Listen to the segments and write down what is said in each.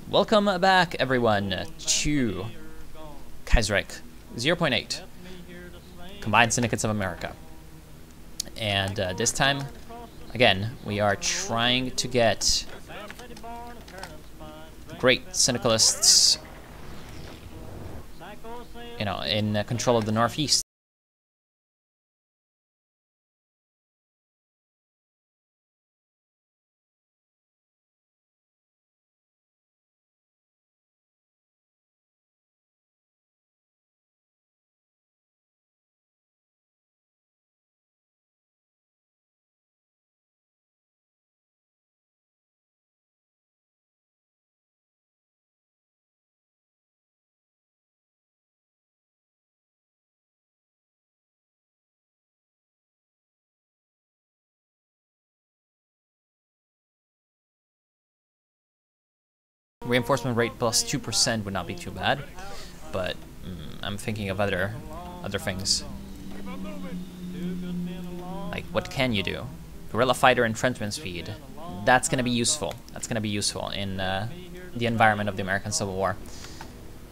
Welcome back, everyone, to Kaiserreich 0.8, Combined Syndicates of America. And this time, again, we are trying to get great syndicalists, you know, in control of the Northeast. Reinforcement rate plus 2% would not be too bad, but I'm thinking of other things. Like, what can you do? Guerrilla fighter entrenchment speed. That's gonna be useful. That's gonna be useful in the environment of the American Civil War.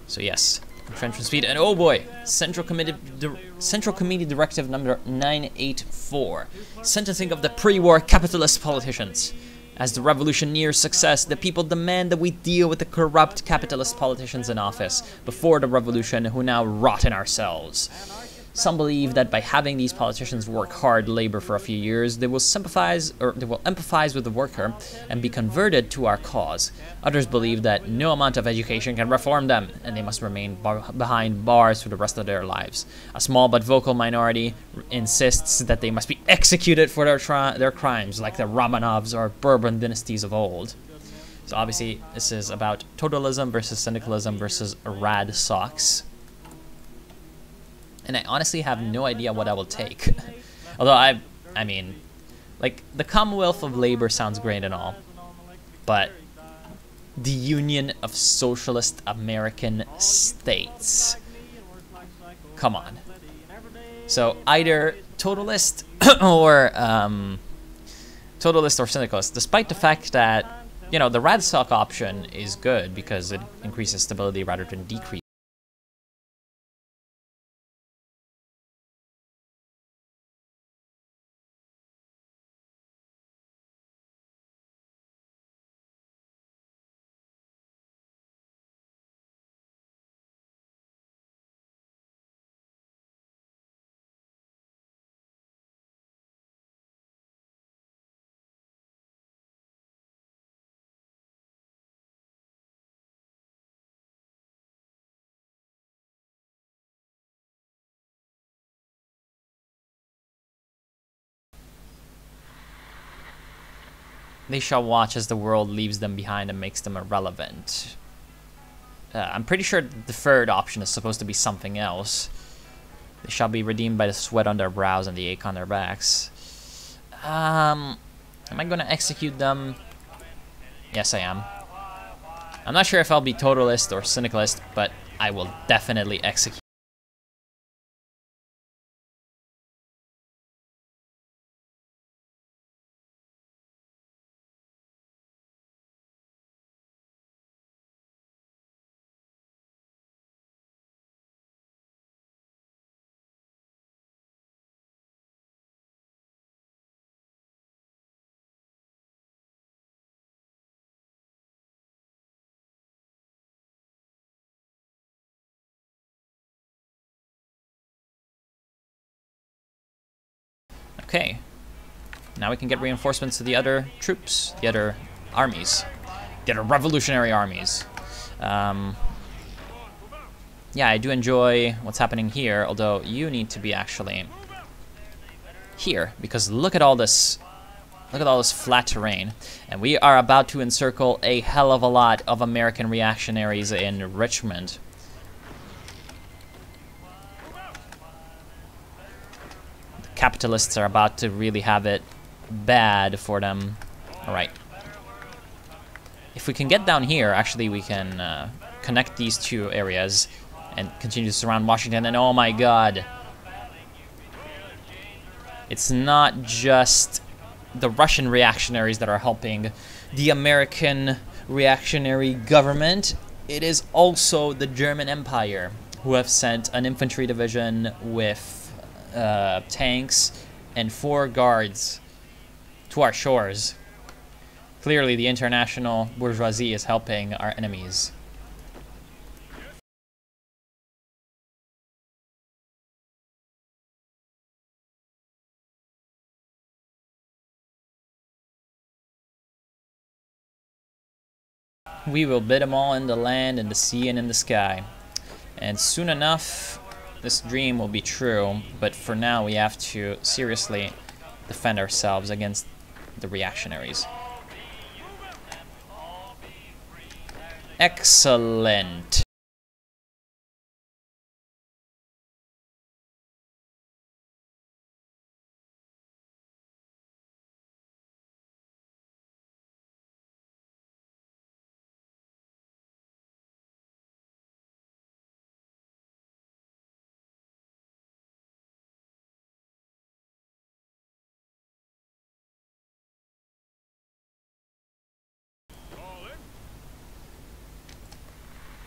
So yes, entrenchment speed, and oh boy, Central Committee Directive number 984, sentencing of the pre-war capitalist politicians. As the revolution nears success, the people demand that we deal with the corrupt capitalist politicians in office before the revolution who now rot in our cells. Some believe that by having these politicians work hard labor for a few years, they will sympathize or they will empathize with the worker and be converted to our cause. Others believe that no amount of education can reform them, and they must remain behind bars for the rest of their lives. A small but vocal minority insists that they must be executed for their crimes, like the Romanovs or Bourbon dynasties of old. So obviously, this is about totalism versus syndicalism versus rad socks. And I honestly have no idea what I will take. Although I mean, like, the Commonwealth of Labor sounds great and all, but the Union of Socialist American States, come on. So either totalist or syndicalist, despite the fact that, you know, the rad sock option is good because it increases stability rather than decrease. They shall watch as the world leaves them behind and makes them irrelevant. I'm pretty sure the third option is supposed to be something else. They shall be redeemed by the sweat on their brows and the ache on their backs. Am I going to execute them? Yes, I am. I'm not sure if I'll be totalist or syndicalist, but I will definitely execute. Okay, now we can get reinforcements to the other troops, the other armies, the other revolutionary armies. Yeah, I do enjoy what's happening here, although you need to be actually here, because look at all this flat terrain, and we are about to encircle a hell of a lot of American reactionaries in Richmond. Capitalists are about to really have it bad for them. Alright. If we can get down here, actually we can connect these two areas and continue to surround Washington, and oh my god. It's not just the Russian reactionaries that are helping the American reactionary government. It is also the German Empire, who have sent an infantry division with tanks and 4 guards to our shores. Clearly, the international bourgeoisie is helping our enemies. We will bid them all in the land, in the sea, and in the sky. And soon enough, this dream will be true, but for now we have to seriously defend ourselves against the reactionaries. Excellent.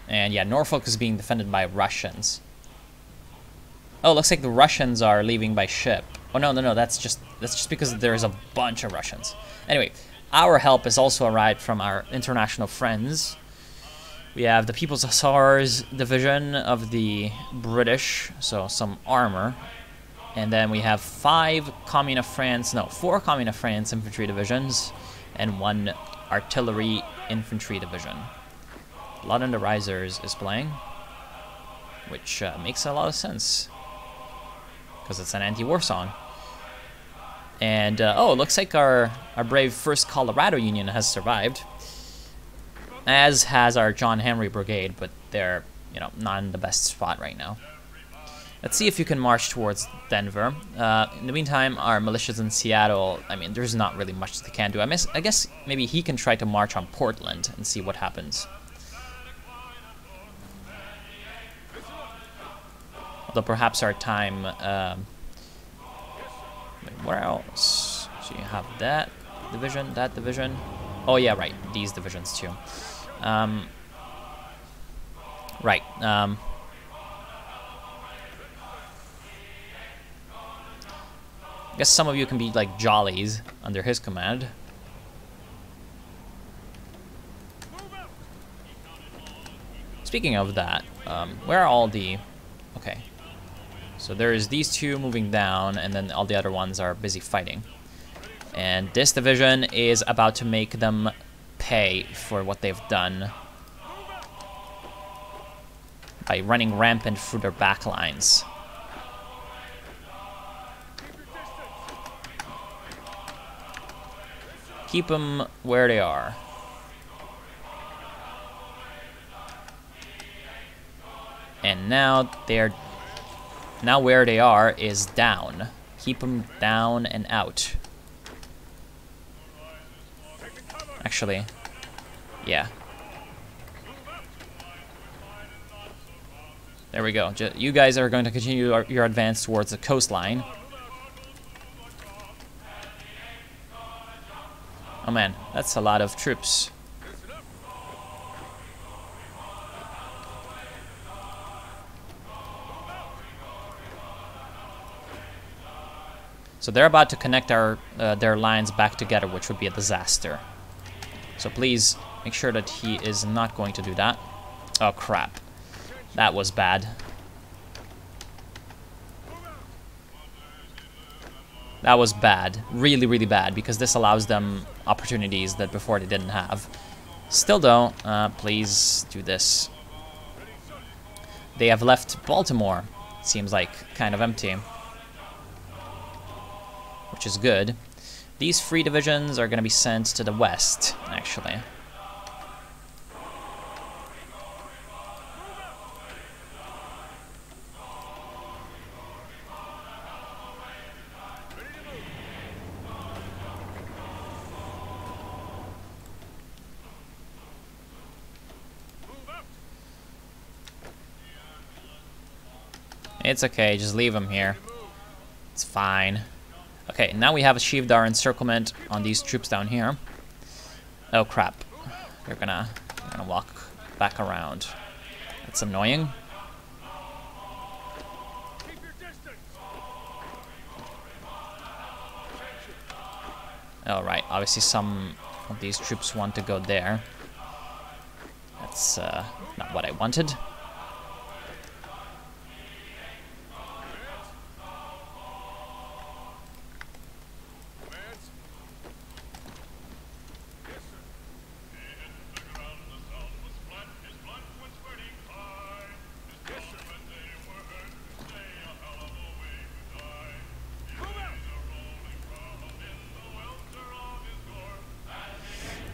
And yeah, Norfolk is being defended by Russians. Oh, looks like the Russians are leaving by ship. Oh no, that's just because there's a bunch of Russians. Anyway, our help has also arrived from our international friends. We have the People's Hussars division of the British, so some armor. And then we have 4 Commune of France infantry divisions and 1 artillery infantry division. Blood on the Risers is playing, which makes a lot of sense because it's an anti-war song. And oh, it looks like our brave 1st Colorado Union has survived, as has our John Henry Brigade, but they're, you know, not in the best spot right now. Let's see if you can march towards Denver. In the meantime, our militias in Seattle, I mean, there's not really much they can do. I guess maybe he can try to march on Portland and see what happens. Although perhaps our time... where else? So you have that division. Oh yeah, right. These divisions too. Right. I guess some of you can be like jollies under his command. Speaking of that, where are all the... Okay. So there's these 2 moving down, and then all the other ones are busy fighting. And this division is about to make them pay for what they've done by running rampant through their back lines. Keep them where they are. And now where they are is down. Keep them down and out. Actually, yeah. There we go. You guys are going to continue your advance towards the coastline. Oh man, that's a lot of troops. So they're about to connect their lines back together, which would be a disaster. So please make sure that he is not going to do that. Oh crap. That was bad. That was bad. Really, really bad, because this allows them opportunities that before they didn't have. Still though, please do this. They have left Baltimore. Seems like kind of empty, which is good. These 3 divisions are going to be sent to the west, actually. It's okay, just leave them here. It's fine. Okay, now we have achieved our encirclement on these troops down here. Oh crap. You're gonna walk back around. That's annoying. Alright, obviously some of these troops want to go there. That's not what I wanted.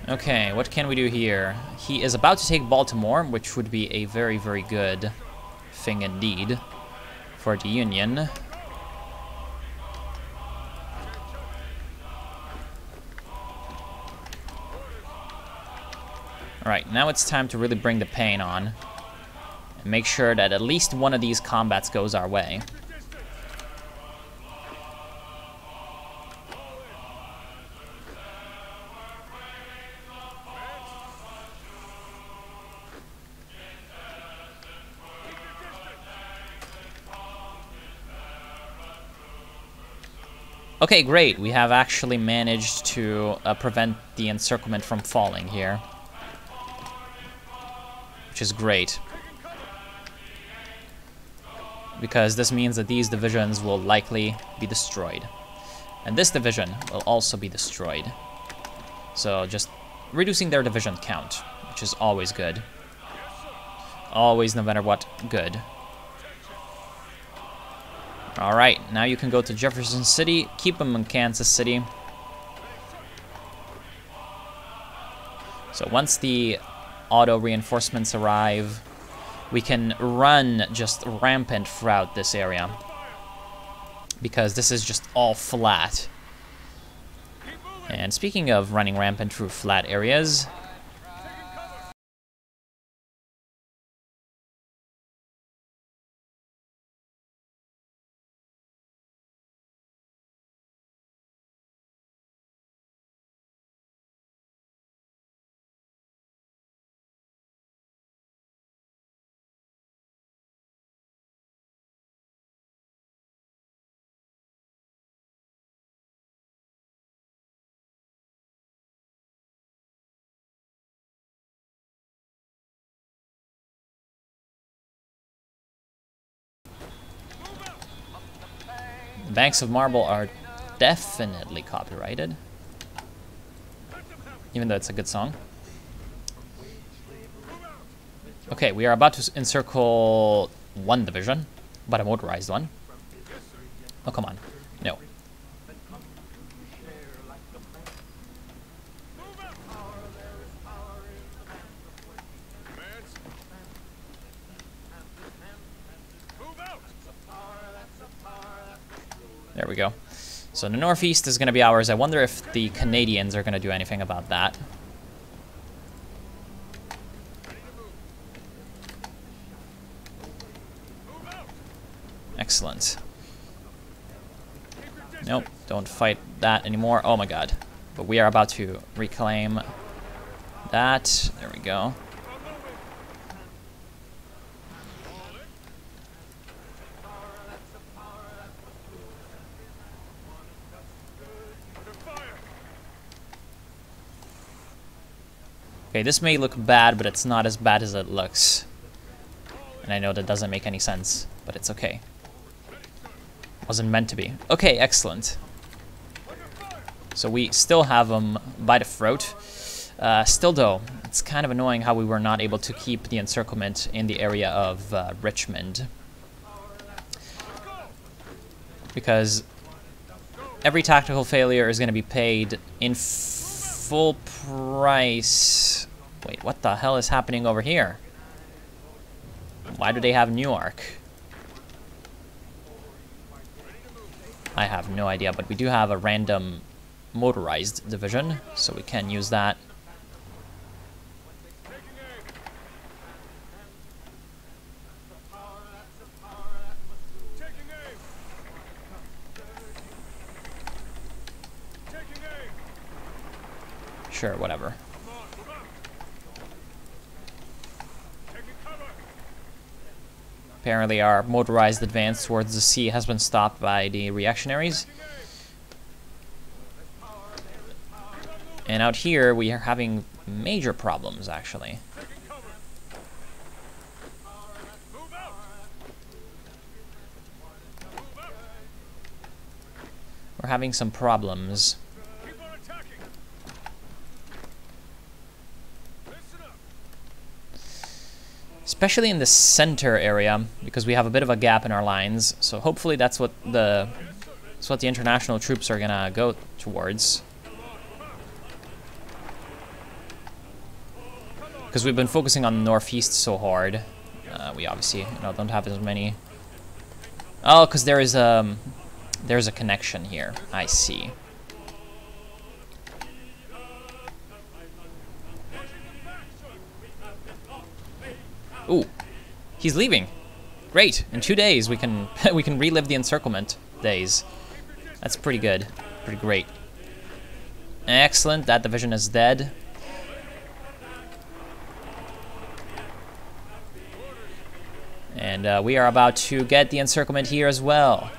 Okay, what can we do here? He is about to take Baltimore, which would be a very, very good thing indeed for the Union. Alright, now it's time to really bring the pain on and make sure that at least one of these combats goes our way. Okay, great. We have actually managed to prevent the encirclement from falling here, which is great. Because this means that these divisions will likely be destroyed. And this division will also be destroyed. So just reducing their division count, which is always good. Always, no matter what, good. Alright, now you can go to Jefferson City, keep them in Kansas City. So once the auto reinforcements arrive, we can run just rampant throughout this area. Because this is just all flat. And speaking of running rampant through flat areas, Banks of Marble are definitely copyrighted. Even though it's a good song. Okay, we are about to encircle one division, but a motorized one. Oh, come on. No. There we go. So the northeast is going to be ours. I wonder if the Canadians are going to do anything about that. Excellent. Nope, don't fight that anymore. Oh my god. But we are about to reclaim that. There we go. Okay, this may look bad, but it's not as bad as it looks. And I know that doesn't make any sense, but it's okay. Wasn't meant to be. Okay, excellent. So we still have them by the throat. Still though, it's kind of annoying how we were not able to keep the encirclement in the area of Richmond. Because every tactical failure is going to be paid in full price. Wait, what the hell is happening over here? Why do they have Newark? I have no idea, but we do have a random motorized division, so we can use that. Sure, whatever. Apparently our motorized advance towards the sea has been stopped by the reactionaries. And out here we are having major problems, actually. We're having some problems. Especially in the center area, because we have a bit of a gap in our lines. So hopefully that's what the international troops are gonna go towards. Because we've been focusing on the northeast so hard. We obviously don't have as many. Oh, because there's a connection here. I see. Ooh, he's leaving. Great. In 2 days we can we can relive the encirclement days. That's pretty good. Pretty great. Excellent. That division is dead. And we are about to get the encirclement here as well.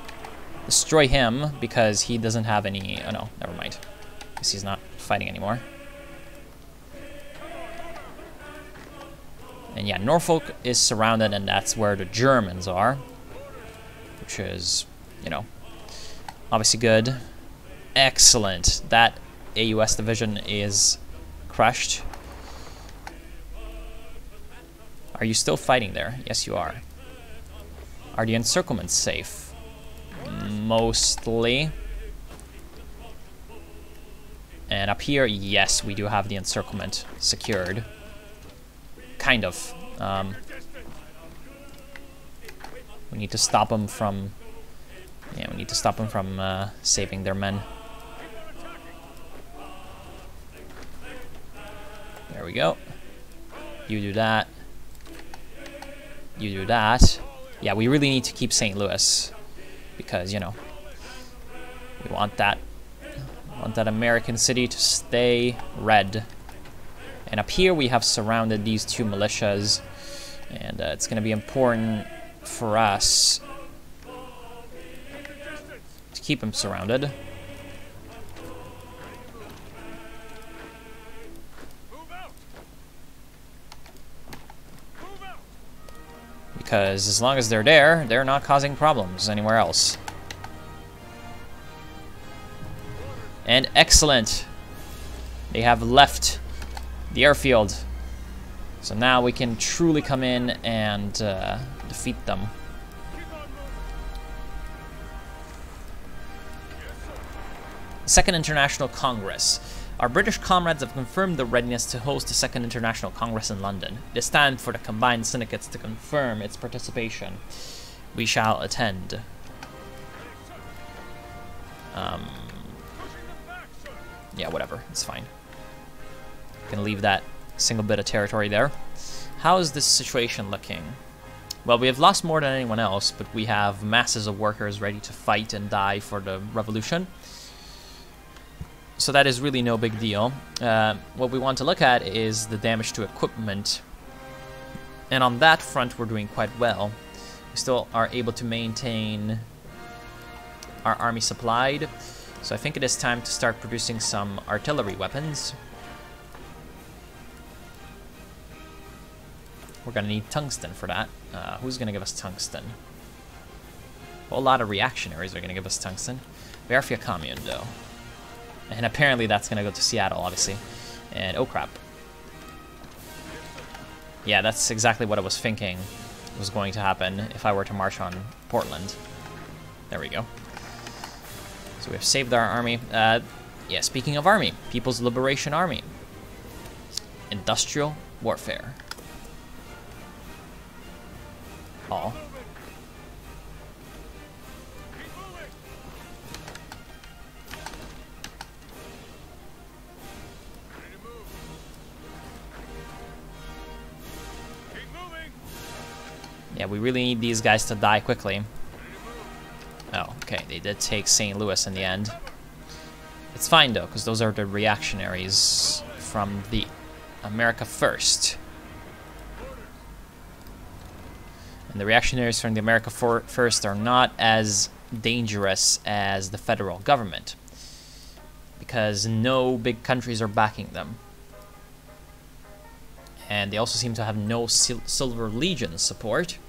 Destroy him because he doesn't have any. Oh no, never mind. Guess he's not fighting anymore. And yeah, Norfolk is surrounded, and that's where the Germans are, which is, obviously good. Excellent. That AUS division is crushed. Are you still fighting there? Yes, you are. Are the encirclements safe? Mostly. And up here, yes, we do have the encirclement secured. Kind of. We need to stop them from... Yeah, we need to stop them from saving their men. There we go. You do that. You do that. Yeah, we really need to keep St. Louis. Because, we want that American city to stay red. And up here we have surrounded these two militias, and it's going to be important for us to keep them surrounded. Because as long as they're there, they're not causing problems anywhere else. And excellent. They have left the airfield. So now we can truly come in and defeat them. Second International Congress. Our British comrades have confirmed their readiness to host the Second International Congress in London. It is time for the Combined Syndicates to confirm its participation. We shall attend. Yeah, whatever. It's fine. Gonna leave that single bit of territory there. How is this situation looking? Well, we have lost more than anyone else, but we have masses of workers ready to fight and die for the revolution. So that is really no big deal. What we want to look at is the damage to equipment. And on that front, we're doing quite well. We still are able to maintain our army supplied. So I think it is time to start producing some artillery weapons. We're gonna need tungsten for that. Who's gonna give us tungsten? A whole lot of reactionaries are gonna give us tungsten. Verifia Commune, though. And apparently that's gonna go to Seattle, obviously. And oh crap. Yeah, that's exactly what I was thinking was going to happen if I were to march on Portland. There we go. So we have saved our army. Yeah, speaking of army, People's Liberation Army. Industrial warfare. All. Yeah, we really need these guys to die quickly. Oh, okay, they did take St. Louis in the end. It's fine, though, because those are the reactionaries from the America First. And the reactionaries from the America First are not as dangerous as the federal government, because no big countries are backing them. And they also seem to have no Silver Legion support,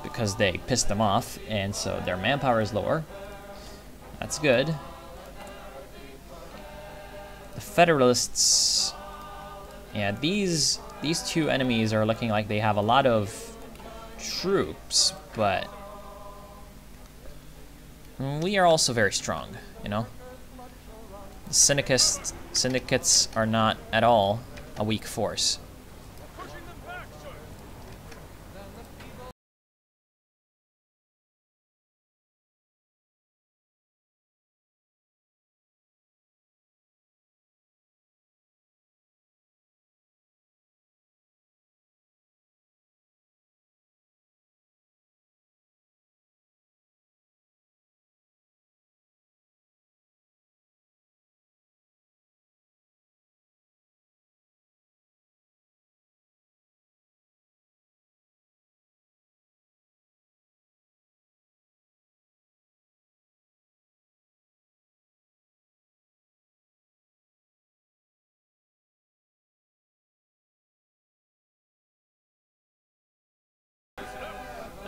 because they pissed them off, and so their manpower is lower. That's good. The Federalists, yeah, these two enemies are looking like they have a lot of troops, but we are also very strong, you know? The syndicates are not at all a weak force.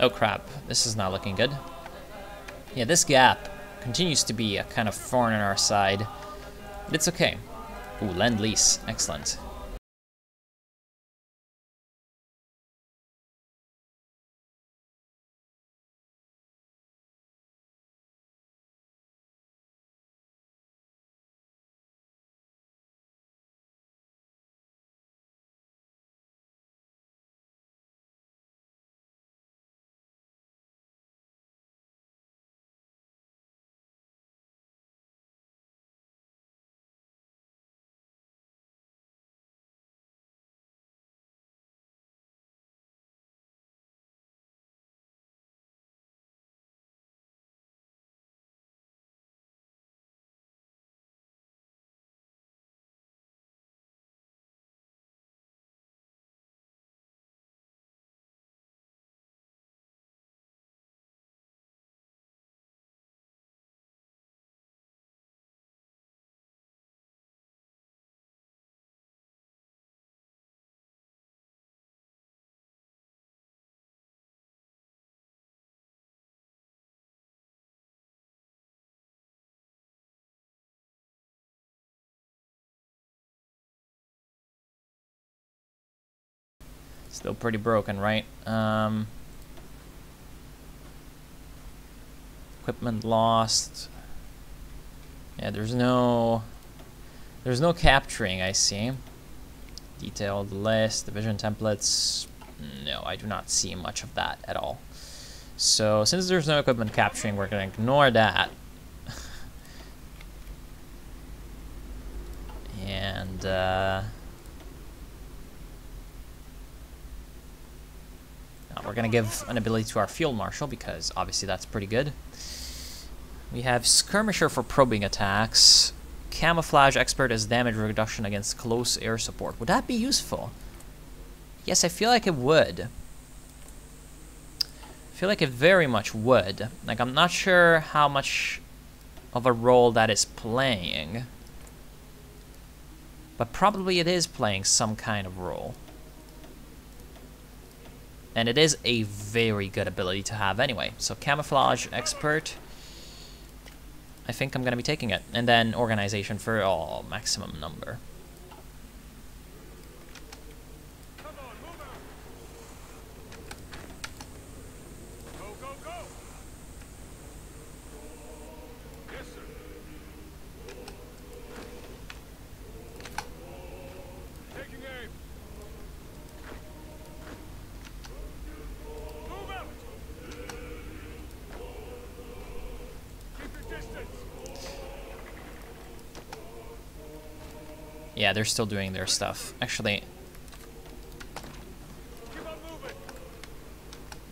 Oh crap, this is not looking good. Yeah, this gap continues to be a kind of thorn in our side, but it's okay. Ooh, Lend-Lease, excellent. Still pretty broken, right? Equipment lost. Yeah, there's no capturing, I see. Detailed list, division templates. No, I do not see much of that at all. So since there's no equipment capturing, we're gonna ignore that. And we're gonna give an ability to our field marshal, because obviously that's pretty good. We have skirmisher for probing attacks. Camouflage expert as damage reduction against close air support. Would that be useful? Yes, I feel like it would. I feel like it very much would. Like, I'm not sure how much of a role that is playing, but probably it is playing some kind of role. And it is a very good ability to have anyway. So camouflage expert, I think I'm gonna be taking it. And then organization for maximum number. Yeah, they're still doing their stuff. Actually,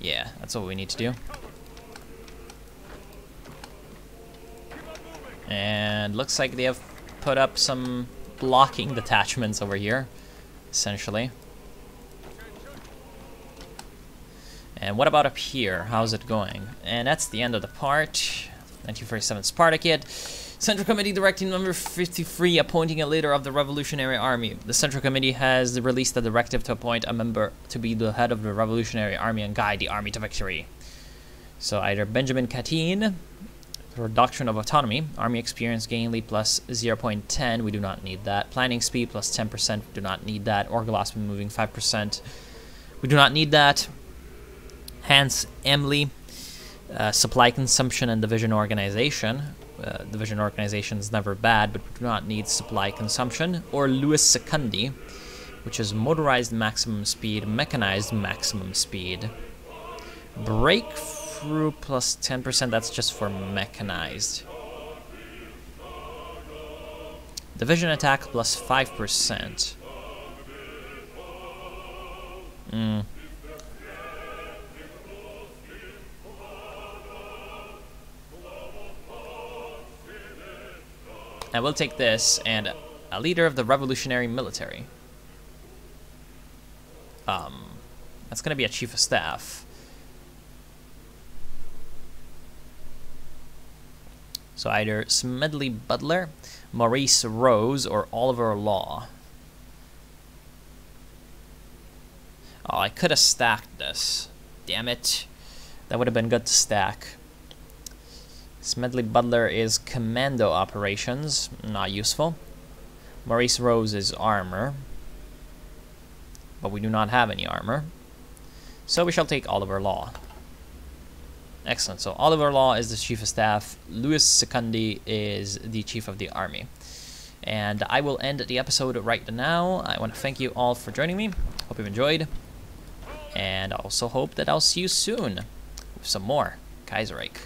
yeah, that's what we need to do. And looks like they have put up some blocking detachments over here, essentially. And what about up here? How's it going? And that's the end of the part. 1947 Spartacus. Central Committee directing number 53, appointing a leader of the Revolutionary Army. The Central Committee has released a directive to appoint a member to be the head of the Revolutionary Army and guide the army to victory. So either Benjamin Catine, for doctrine of autonomy, army experience gain lead plus 0.10, we do not need that. Planning speed plus 10%, we do not need that. Orgulosity moving 5%, we do not need that. Hans Emily, supply consumption and division organization. Division organization is never bad, but we do not need supply consumption. Or Louis Secundi, which is motorized maximum speed, mechanized maximum speed. Breakthrough plus 10%, that's just for mechanized. Division attack plus 5%. I will take this, and a leader of the revolutionary military. That's going to be a chief of staff. So either Smedley Butler, Maurice Rose, or Oliver Law. Oh, I could have stacked this. Damn it. That would have been good to stack. Smedley Butler is commando operations, not useful. Maurice Rose is armor, but we do not have any armor. So we shall take Oliver Law. Excellent, so Oliver Law is the chief of staff, Louis Secundi is the chief of the army. And I will end the episode right now. I want to thank you all for joining me. Hope you've enjoyed. And I also hope that I'll see you soon with some more Kaiserreich.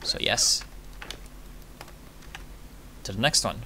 So yes, to the next one.